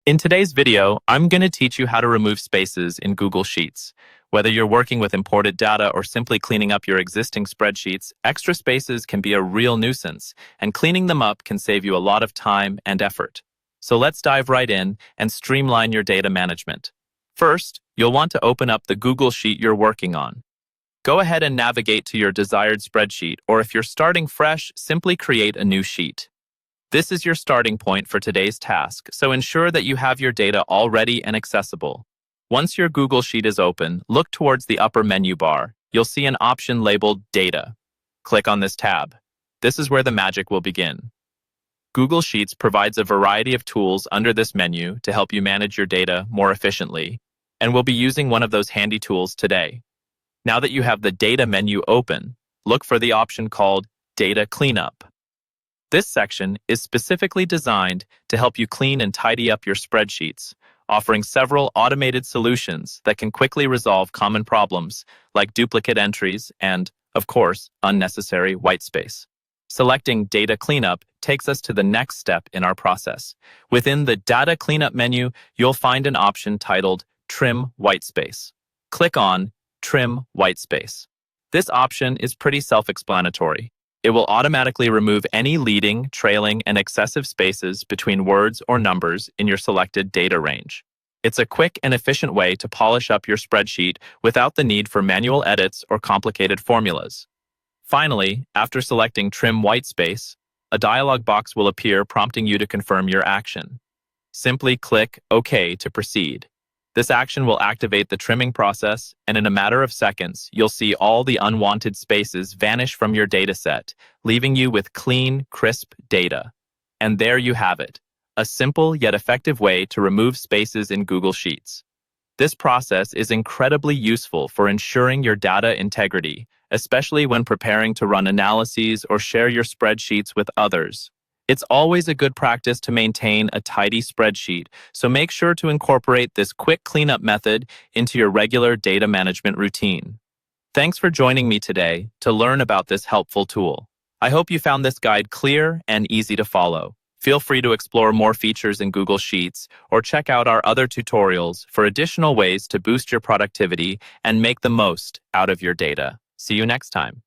In today's video, I'm going to teach you how to remove spaces in Google Sheets. Whether you're working with imported data or simply cleaning up your existing spreadsheets, extra spaces can be a real nuisance, and cleaning them up can save you a lot of time and effort. So let's dive right in and streamline your data management. First, you'll want to open up the Google Sheet you're working on. Go ahead and navigate to your desired spreadsheet, or if you're starting fresh, simply create a new sheet. This is your starting point for today's task, so ensure that you have your data all ready and accessible. Once your Google Sheet is open, look towards the upper menu bar. You'll see an option labeled Data. Click on this tab. This is where the magic will begin. Google Sheets provides a variety of tools under this menu to help you manage your data more efficiently, and we'll be using one of those handy tools today. Now that you have the Data menu open, look for the option called Data Cleanup. This section is specifically designed to help you clean and tidy up your spreadsheets, offering several automated solutions that can quickly resolve common problems like duplicate entries and, of course, unnecessary whitespace. Selecting Data Cleanup takes us to the next step in our process. Within the Data Cleanup menu, you'll find an option titled Trim Whitespace. Click on Trim Whitespace. This option is pretty self-explanatory. It will automatically remove any leading, trailing, and excessive spaces between words or numbers in your selected data range. It's a quick and efficient way to polish up your spreadsheet without the need for manual edits or complicated formulas. Finally, after selecting Trim Whitespace, a dialog box will appear prompting you to confirm your action. Simply click OK to proceed. This action will activate the trimming process, and in a matter of seconds, you'll see all the unwanted spaces vanish from your dataset, leaving you with clean, crisp data. And there you have it, a simple yet effective way to remove spaces in Google Sheets. This process is incredibly useful for ensuring your data integrity, especially when preparing to run analyses or share your spreadsheets with others. It's always a good practice to maintain a tidy spreadsheet, so make sure to incorporate this quick cleanup method into your regular data management routine. Thanks for joining me today to learn about this helpful tool. I hope you found this guide clear and easy to follow. Feel free to explore more features in Google Sheets or check out our other tutorials for additional ways to boost your productivity and make the most out of your data. See you next time.